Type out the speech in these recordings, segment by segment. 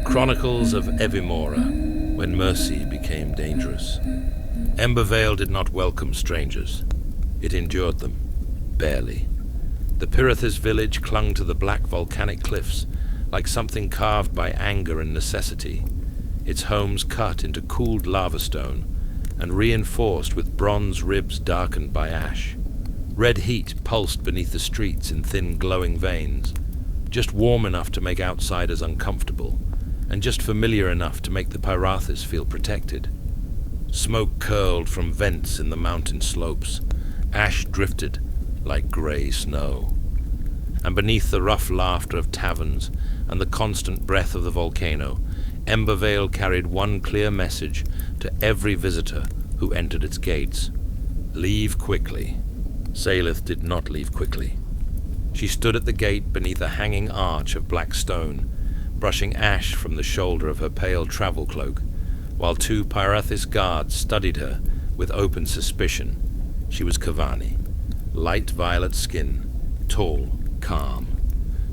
Chronicles of Evimora, when mercy became dangerous. Embervale did not welcome strangers. It endured them, barely. The Pyrathis village clung to the black volcanic cliffs, like something carved by anger and necessity, its homes cut into cooled lava stone and reinforced with bronze ribs darkened by ash. Red heat pulsed beneath the streets in thin glowing veins, just warm enough to make outsiders uncomfortable, and just familiar enough to make the Pyrathis feel protected. Smoke curled from vents in the mountain slopes, ash drifted like grey snow. And beneath the rough laughter of taverns and the constant breath of the volcano, Embervale carried one clear message to every visitor who entered its gates. Leave quickly. Salith did not leave quickly. She stood at the gate beneath a hanging arch of black stone, brushing ash from the shoulder of her pale travel cloak, while two Pyrathis guards studied her with open suspicion. She was Kovani, light violet skin, tall, calm,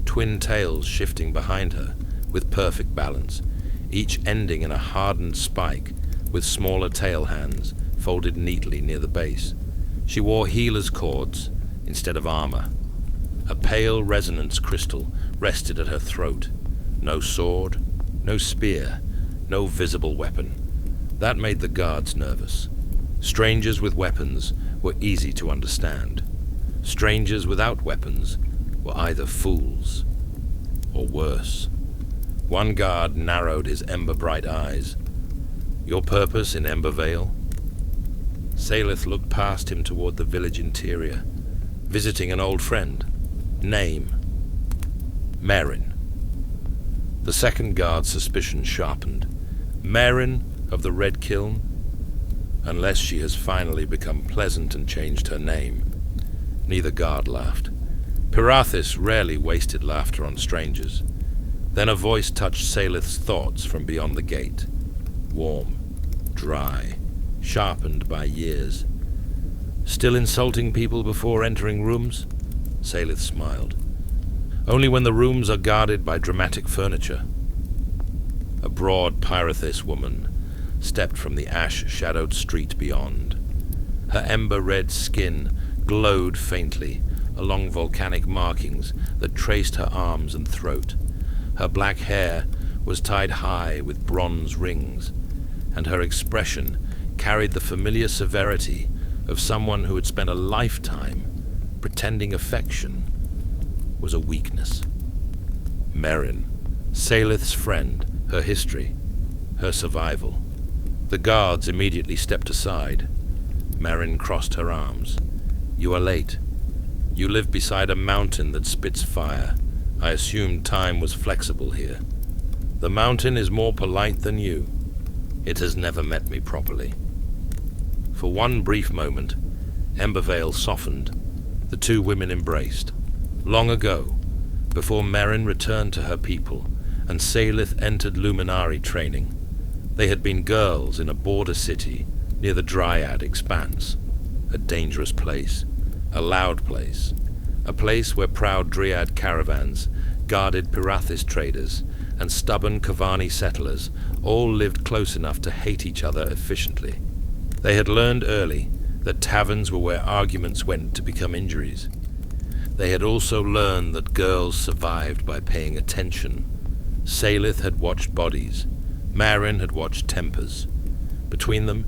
twin tails shifting behind her with perfect balance, each ending in a hardened spike with smaller tail hands folded neatly near the base. She wore healer's cords instead of armor. A pale resonance crystal rested at her throat. No sword, no spear, no visible weapon. That made the guards nervous. Strangers with weapons were easy to understand. Strangers without weapons were either fools or worse. One guard narrowed his ember-bright eyes. Your purpose in Embervale? Salith looked past him toward the village interior, visiting an old friend. Name? Merrin. The second guard's suspicion sharpened. Merrin of the Red Kiln? Unless she has finally become pleasant and changed her name. Neither guard laughed. Pyrathis rarely wasted laughter on strangers. Then a voice touched Salith's thoughts from beyond the gate. Warm, dry, sharpened by years. Still insulting people before entering rooms? Salith smiled. Only when the rooms are guarded by dramatic furniture. A broad Pyrathis woman stepped from the ash-shadowed street beyond. Her ember-red skin glowed faintly along volcanic markings that traced her arms and throat. Her black hair was tied high with bronze rings, and her expression carried the familiar severity of someone who had spent a lifetime pretending affection was a weakness. Merrin, Salith's friend, her history, her survival. The guards immediately stepped aside. Merrin crossed her arms. You are late. You live beside a mountain that spits fire. I assumed time was flexible here. The mountain is more polite than you. It has never met me properly. For one brief moment, Embervale softened. The two women embraced. Long ago, before Merrin returned to her people and Salith entered Luminari training, they had been girls in a border city near the Driad expanse. A dangerous place, a loud place, a place where proud Driad caravans guarded Pyrathis traders and stubborn Kovani settlers all lived close enough to hate each other efficiently. They had learned early that taverns were where arguments went to become injuries. They had also learned that girls survived by paying attention. Salith had watched bodies. Merrin had watched tempers. Between them,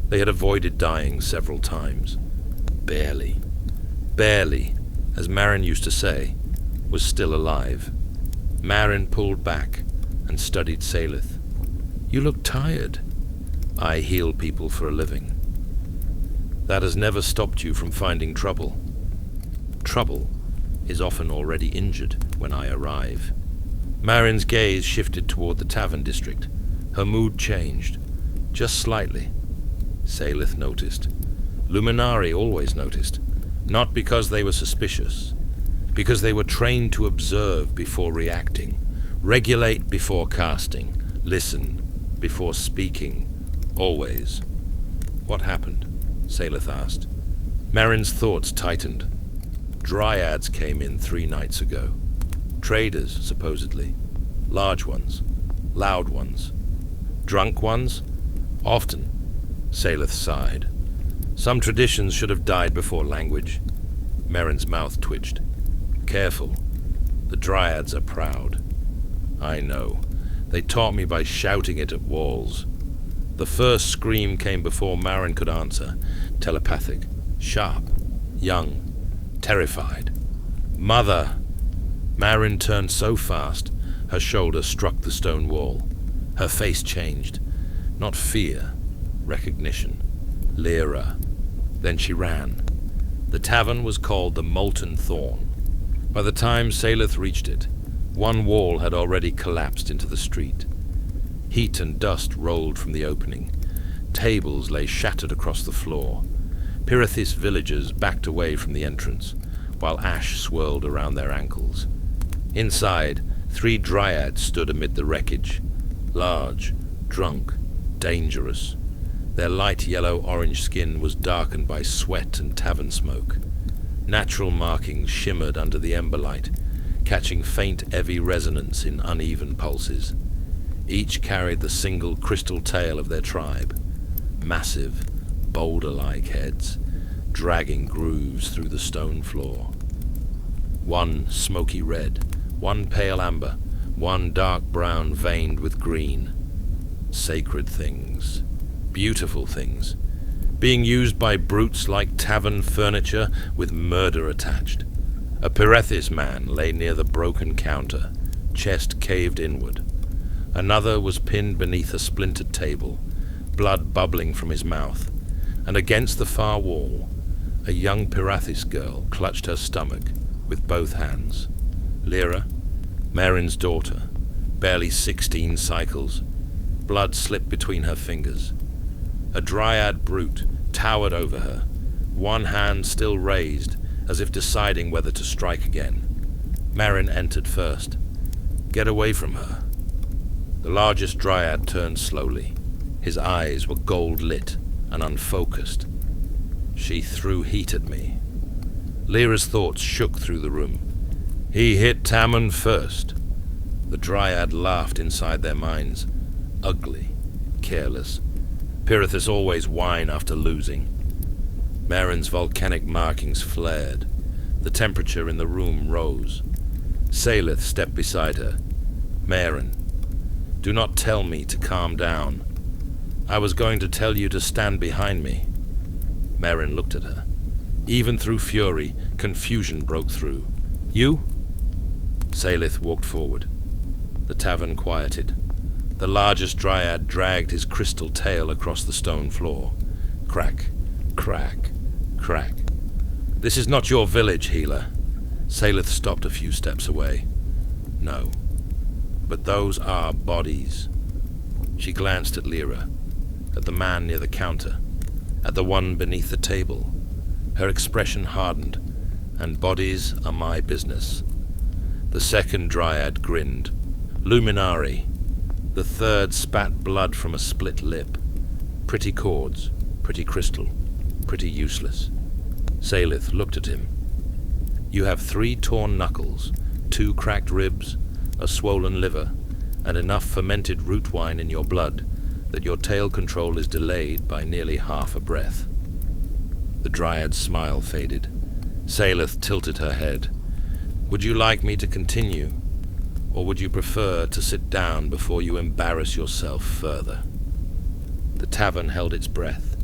they had avoided dying several times. Barely. Barely, as Merrin used to say, was still alive. Merrin pulled back and studied Salith. You look tired. I heal people for a living. That has never stopped you from finding trouble. Trouble is often already injured when I arrive. Merrin's gaze shifted toward the tavern district. Her mood changed, just slightly. Salith noticed. Luminari always noticed, not because they were suspicious, because they were trained to observe before reacting, regulate before casting, listen before speaking, always. What happened? Salith asked. Merrin's thoughts tightened. Dryads came in 3 nights ago. Traders, supposedly. Large ones. Loud ones. Drunk ones? Often. Saleth sighed. Some traditions should have died before language. Merrin's mouth twitched. Careful. The Dryads are proud. I know. They taught me by shouting it at walls. The first scream came before Merrin could answer. Telepathic. Sharp. Young. Terrified. Mother! Merrin turned so fast, her shoulder struck the stone wall. Her face changed. Not fear. Recognition. Lyra. Then she ran. The tavern was called the Molten Thorn. By the time Saleth reached it, one wall had already collapsed into the street. Heat and dust rolled from the opening. Tables lay shattered across the floor. Pyrathis villagers backed away from the entrance, while ash swirled around their ankles. Inside, 3 Dryads stood amid the wreckage. Large, drunk, dangerous. Their light yellow-orange skin was darkened by sweat and tavern smoke. Natural markings shimmered under the ember light, catching faint, heavy resonance in uneven pulses. Each carried the single crystal tail of their tribe. Massive, boulder-like heads, dragging grooves through the stone floor. One smoky red, one pale amber, one dark brown veined with green. Sacred things. Beautiful things, being used by brutes like tavern furniture with murder attached. A Pyrathis man lay near the broken counter, chest caved inward. Another was pinned beneath a splintered table, blood bubbling from his mouth, and against the far wall, a young Pyrathis girl clutched her stomach with both hands. Lyra, Merrin's daughter, barely 16 cycles. Blood slipped between her fingers. A Dryad brute towered over her, one hand still raised, as if deciding whether to strike again. Merrin entered first. Get away from her. The largest Dryad turned slowly. His eyes were gold-lit and unfocused. She threw heat at me. Lyra's thoughts shook through the room. He hit Tamon first. The Dryad laughed inside their minds. Ugly. Careless. Pyrathis always whine after losing. Merrin's volcanic markings flared. The temperature in the room rose. Saleth stepped beside her. Merrin, do not tell me to calm down. I was going to tell you to stand behind me. Merrin looked at her. Even through fury, confusion broke through. You? Saleth walked forward. The tavern quieted. The largest Dryad dragged his crystal tail across the stone floor. Crack, crack, crack. This is not your village, healer. Saleth stopped a few steps away. No. But those are bodies. She glanced at Lyra, at the man near the counter, at the one beneath the table. Her expression hardened, and bodies are my business. The second Dryad grinned. Luminari. The third spat blood from a split lip. Pretty cords, pretty crystal, pretty useless. Saleth looked at him. You have 3 torn knuckles, 2 cracked ribs, a swollen liver, and enough fermented root wine in your blood that your tail control is delayed by nearly half a breath. The Dryad's smile faded. Saleth tilted her head. Would you like me to continue? Or would you prefer to sit down before you embarrass yourself further? The tavern held its breath.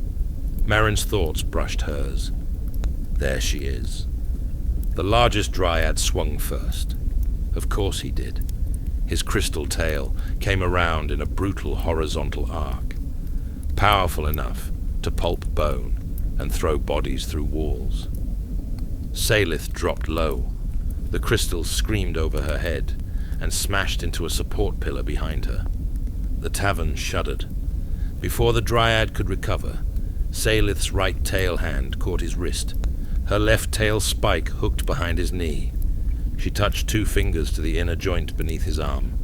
Merrin's thoughts brushed hers. There she is. The largest Dryad swung first. Of course he did. His crystal tail came around in a brutal horizontal arc, powerful enough to pulp bone and throw bodies through walls. Saleth dropped low. The crystals screamed over her head and smashed into a support pillar behind her. The tavern shuddered. Before the Dryad could recover, Saleth's right tail hand caught his wrist. Her left tail spike hooked behind his knee. She touched 2 fingers to the inner joint beneath his arm.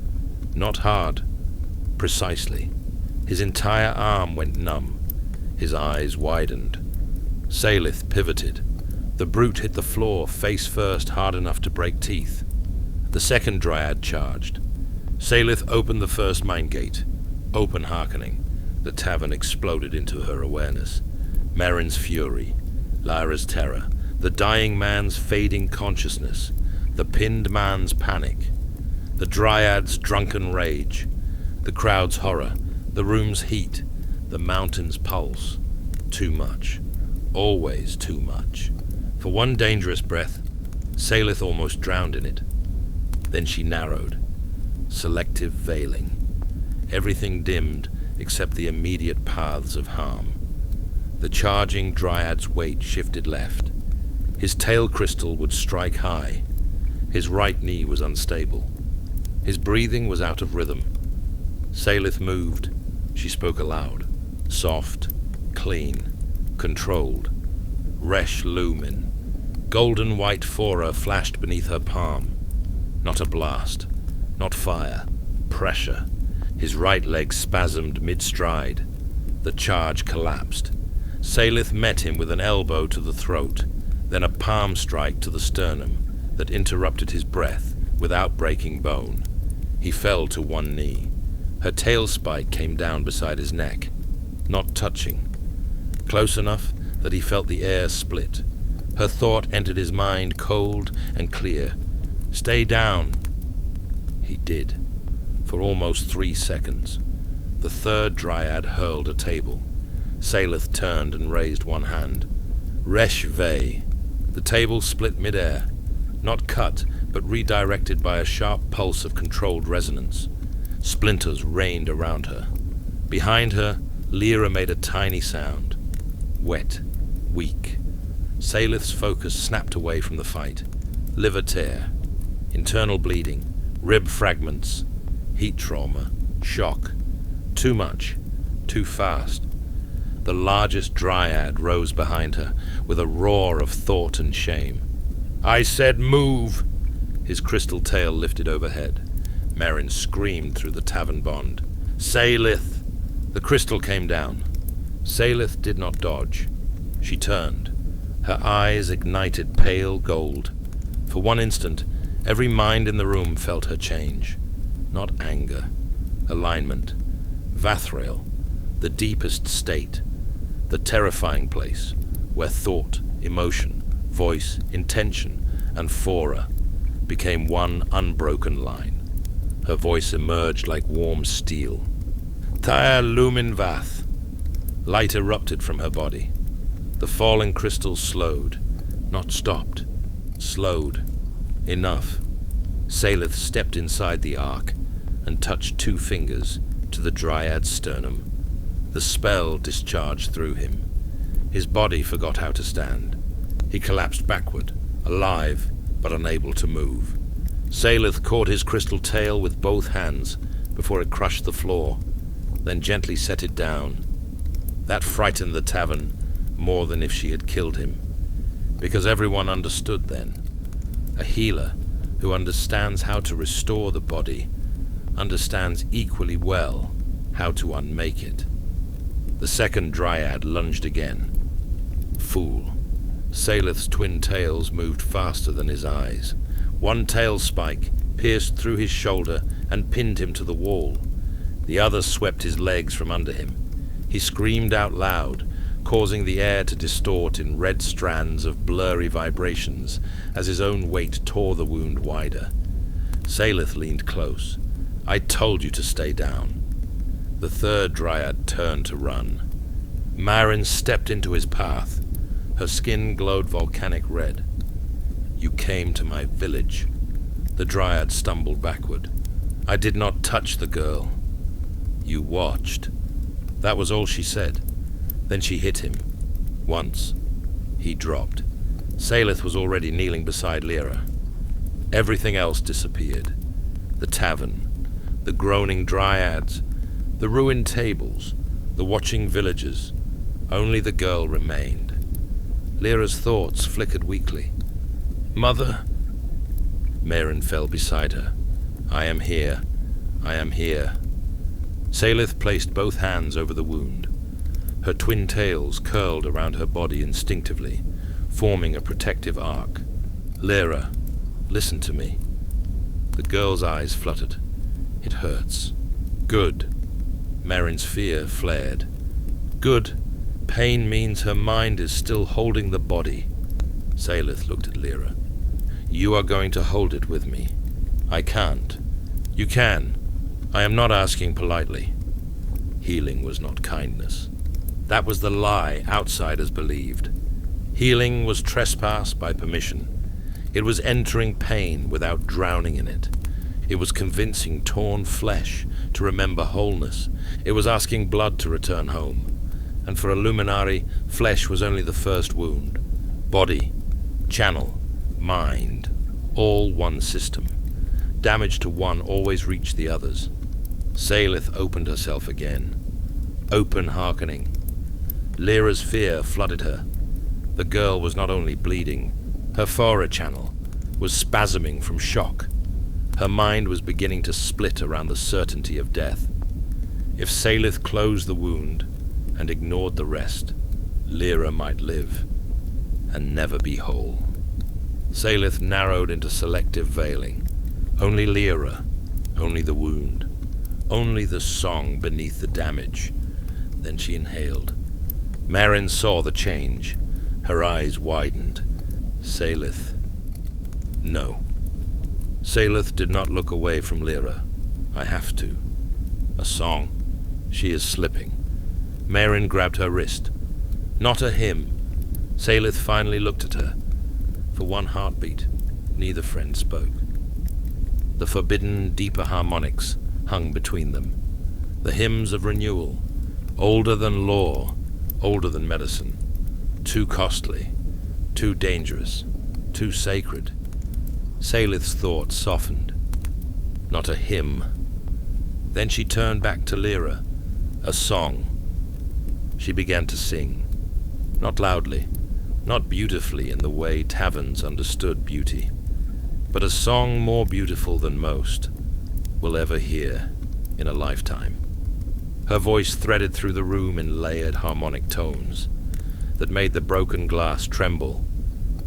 Not hard. Precisely. His entire arm went numb. His eyes widened. Saleth pivoted. The brute hit the floor face first, hard enough to break teeth. The second Dryad charged. Salith opened the first mine gate. Open hearkening. The tavern exploded into her awareness. Merrin's fury, Lyra's terror, the dying man's fading consciousness, the pinned man's panic, the Dryad's drunken rage, the crowd's horror, the room's heat, the mountain's pulse. Too much. Always too much. For one dangerous breath, Salith almost drowned in it. Then she narrowed. Selective veiling. Everything dimmed except the immediate paths of harm. The charging Dryad's weight shifted left. His tail crystal would strike high. His right knee was unstable. His breathing was out of rhythm. Salith moved. She spoke aloud. Soft, clean, controlled. Resh Lumin. Golden white Phora flashed beneath her palm. Not a blast. Not fire. Pressure. His right leg spasmed mid-stride. The charge collapsed. Salith met him with an elbow to the throat, then a palm strike to the sternum that interrupted his breath without breaking bone. He fell to one knee. Her tail spike came down beside his neck, not touching. Close enough that he felt the air split. Her thought entered his mind cold and clear. Stay down. He did. For almost 3 seconds. The third Dryad hurled a table. Salith turned and raised one hand. Resh Vey. The table split mid-air. Not cut, but redirected by a sharp pulse of controlled resonance. Splinters rained around her. Behind her, Lyra made a tiny sound. Wet. Weak. Salith's focus snapped away from the fight. Liver tear. Internal bleeding. Rib fragments. Heat trauma. Shock. Too much. Too fast. The largest Dryad rose behind her, with a roar of thought and shame. I said move! His crystal tail lifted overhead. Merrin screamed through the tavern bond. Salith! The crystal came down. Salith did not dodge. She turned. Her eyes ignited pale gold. For one instant, every mind in the room felt her change. Not anger. Alignment. Vathrael. The deepest state. The terrifying place where thought, emotion, voice, intention, and Phora became one unbroken line. Her voice emerged like warm steel. Tyr Lumin Vath. Light erupted from her body. The falling crystals slowed, not stopped. Slowed. Enough. Salith stepped inside the ark and touched 2 fingers to the Dryad's sternum. The spell discharged through him. His body forgot how to stand. He collapsed backward, alive but unable to move. Salith caught his crystal tail with both hands before it crushed the floor, then gently set it down. That frightened the tavern more than if she had killed him, because everyone understood then. A healer who understands how to restore the body understands equally well how to unmake it. The second Dryad lunged again. Fool. Salith's twin tails moved faster than his eyes. One tail spike pierced through his shoulder and pinned him to the wall. The other swept his legs from under him. He screamed out loud, causing the air to distort in red strands of blurry vibrations as his own weight tore the wound wider. Salith leaned close. I told you to stay down. The third Dryad turned to run. Merrin stepped into his path. Her skin glowed volcanic red. You came to my village. The Dryad stumbled backward. I did not touch the girl. You watched. That was all she said. Then she hit him. Once. He dropped. Salith was already kneeling beside Lyra. Everything else disappeared. The tavern. The groaning Dryads. The ruined tables. The watching villagers. Only the girl remained. Lyra's thoughts flickered weakly. Mother? Merrin fell beside her. I am here. I am here. Salith placed both hands over the wound. Her twin tails curled around her body instinctively. forming a protective arc. Lyra, listen to me. The girl's eyes fluttered. It hurts. Good. Merrin's fear flared. Good. Pain means her mind is still holding the body. Salith looked at Lyra. You are going to hold it with me. I can't. You can. I am not asking politely. Healing was not kindness. That was the lie outsiders believed. Healing was trespass by permission. It was entering pain without drowning in it. It was convincing torn flesh to remember wholeness. It was asking blood to return home. And for a Luminari, flesh was only the first wound. Body, channel, mind, all one system. Damage to one always reached the others. Salith opened herself again. Open hearkening. Lyra's fear flooded her. The girl was not only bleeding, her Phora channel was spasming from shock. Her mind was beginning to split around the certainty of death. If Salith closed the wound and ignored the rest, Lyra might live and never be whole. Salith narrowed into selective veiling. Only Lyra, only the wound, only the song beneath the damage. Then she inhaled. Merrin saw the change. Her eyes widened. Salith. No. Salith did not look away from Lyra. I have to. A song. She is slipping. Merrin grabbed her wrist. Not a hymn. Salith finally looked at her. For one heartbeat, neither friend spoke. The forbidden, deeper harmonics hung between them. The hymns of renewal. Older than law, older than medicine. Too costly, too dangerous, too sacred. Salith's thoughts softened. Not a hymn. Then she turned back to Lyra. A song. She began to sing. Not loudly, not beautifully in the way taverns understood beauty, but a song more beautiful than most will ever hear in a lifetime. Her voice threaded through the room in layered harmonic tones that made the broken glass tremble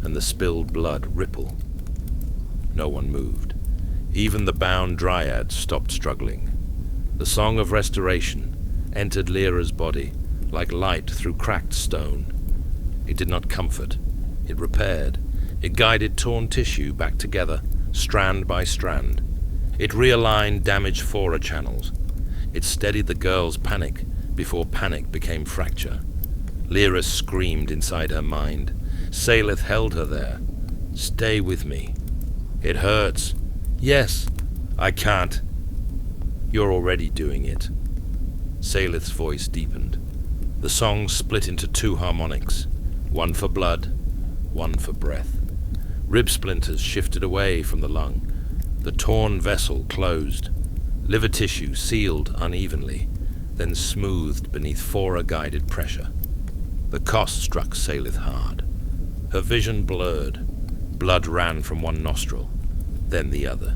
and the spilled blood ripple. No one moved. Even the bound Driad stopped struggling. The song of restoration entered Lyra's body like light through cracked stone. It did not comfort. It repaired. It guided torn tissue back together, strand by strand. It realigned damaged Phora channels. It steadied the girl's panic before panic became fracture. Lyra screamed inside her mind. Salith held her there. Stay with me. It hurts. Yes. I can't. You're already doing it. Salith's voice deepened. The song split into two harmonics. One for blood, one for breath. Rib splinters shifted away from the lung. The torn vessel closed. Liver tissue sealed unevenly, then smoothed beneath Phora-guided pressure. The cost struck Salith hard. Her vision blurred. Blood ran from one nostril, then the other.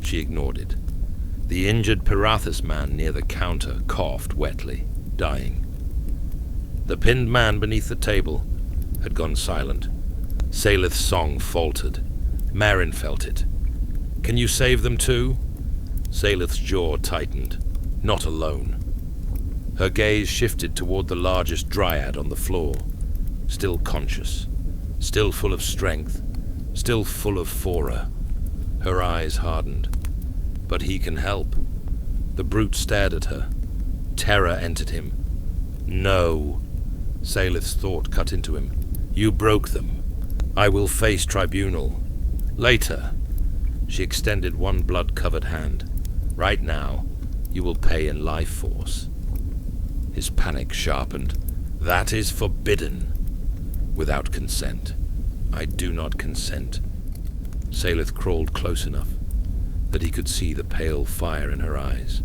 She ignored it. The injured Pyrathis man near the counter coughed wetly, dying. The pinned man beneath the table had gone silent. Salith's song faltered. Merrin felt it. Can you save them too? Salith's jaw tightened. Not alone. Her gaze shifted toward the largest Driad on the floor. Still conscious. Still full of strength. Still full of Phora. Her eyes hardened. But he can help. The brute stared at her. Terror entered him. No. Salith's thought cut into him. You broke them. I will face tribunal. Later. She extended one blood-covered hand. Right now, you will pay in life force. His panic sharpened. That is forbidden. Without consent. I do not consent. Salith crawled close enough that he could see the pale fire in her eyes.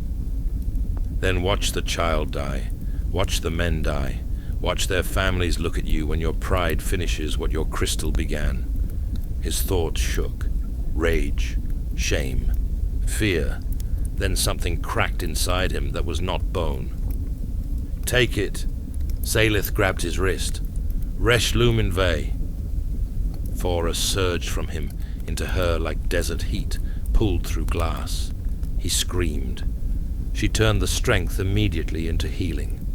Then watch the child die. Watch the men die. Watch their families look at you when your pride finishes what your crystal began. His thoughts shook. Rage. Shame. Fear. Then something cracked inside him that was not bone. Take it. Salith grabbed his wrist. Resh Luminari. Phora surged from him into her like desert heat, pulled through glass. He screamed. She turned the strength immediately into healing.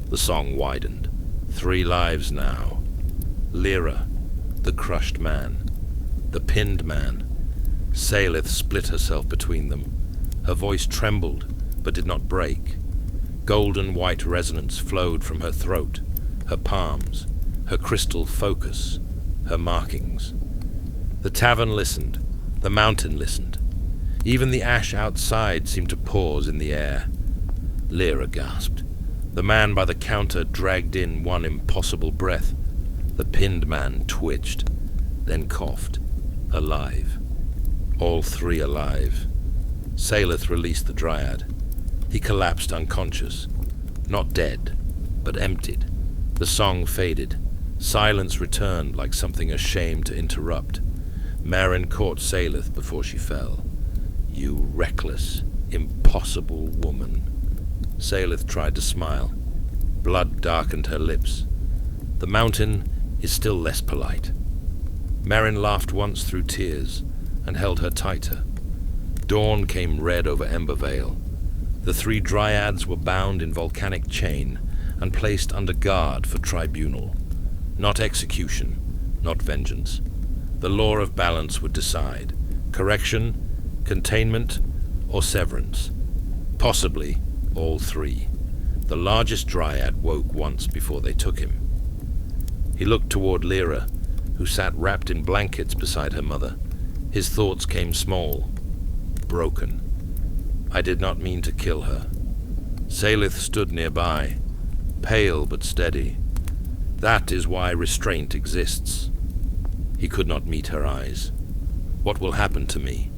The song widened. 3 lives now. Lyra, the crushed man. The pinned man. Salith split herself between them. Her voice trembled, but did not break. Golden white resonance flowed from her throat, her palms, her crystal focus, her markings. The tavern listened. The mountain listened. Even the ash outside seemed to pause in the air. Lyra gasped. The man by the counter dragged in one impossible breath. The pinned man twitched, then coughed. Alive. All 3 alive. Salith released the Driad. He collapsed unconscious. Not dead, but emptied. The song faded. Silence returned like something ashamed to interrupt. Marin caught Salith before she fell. You reckless, impossible woman. Salith tried to smile. Blood darkened her lips. The mountain is still less polite. Marin laughed once through tears and held her tighter. Dawn came red over Embervale. The 3 Dryads were bound in volcanic chain and placed under guard for tribunal. Not execution, not vengeance. The law of balance would decide. Correction, containment, or severance. Possibly all 3. The largest Dryad woke once before they took him. He looked toward Lyra, who sat wrapped in blankets beside her mother. His thoughts came small, broken. I did not mean to kill her. Salith stood nearby, pale but steady. That is why restraint exists. He could not meet her eyes. What will happen to me?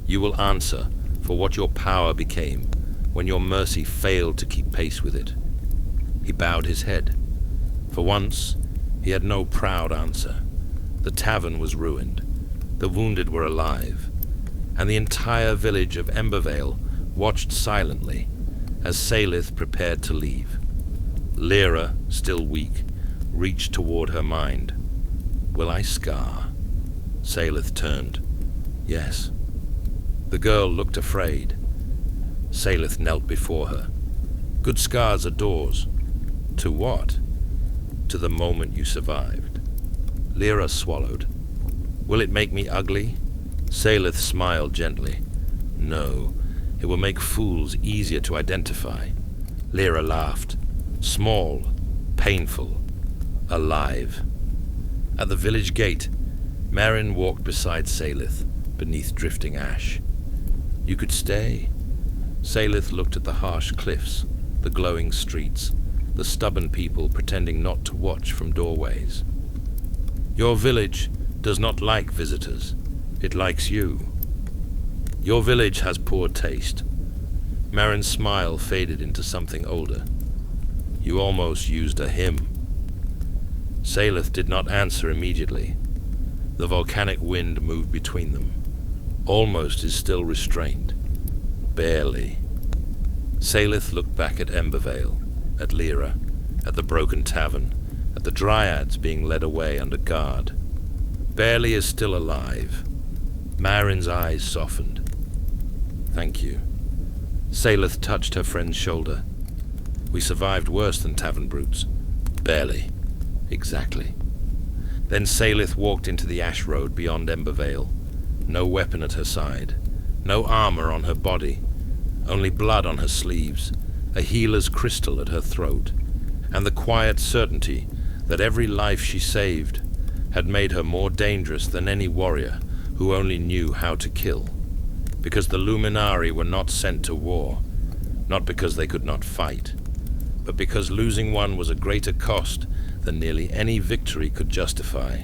You will answer for what your power became when your mercy failed to keep pace with it. He bowed his head. For once, he had no proud answer. The tavern was ruined. The wounded were alive. And the entire village of Embervale watched silently as Salith prepared to leave. Lyra, still weak, reached toward her mind. Will I scar? Salith turned. Yes. The girl looked afraid. Salith knelt before her. Good scars are doors. To what? To the moment you survived. Lyra swallowed. Will it make me ugly? Salith smiled gently. No, it will make fools easier to identify. Lyra laughed. Small, painful, alive. At the village gate, Marin walked beside Salith, beneath drifting ash. You could stay. Salith looked at the harsh cliffs, the glowing streets, the stubborn people pretending not to watch from doorways. Your village does not like visitors. It likes you. Your village has poor taste. Marin's smile faded into something older. You almost used a hymn. Salith did not answer immediately. The volcanic wind moved between them. Almost is still restrained. Barely. Salith looked back at Embervale, at Lyra, at the broken tavern, at the Dryads being led away under guard. Barely is still alive. Marin's eyes softened. Thank you. Salith touched her friend's shoulder. We survived worse than tavern brutes. Barely. Exactly. Then Salith walked into the ash road beyond Embervale. No weapon at her side. No armor on her body. Only blood on her sleeves. A healer's crystal at her throat. And the quiet certainty that every life she saved had made her more dangerous than any warrior who only knew how to kill. Because the Luminari were not sent to war. Not because they could not fight. But because losing one was a greater cost than nearly any victory could justify.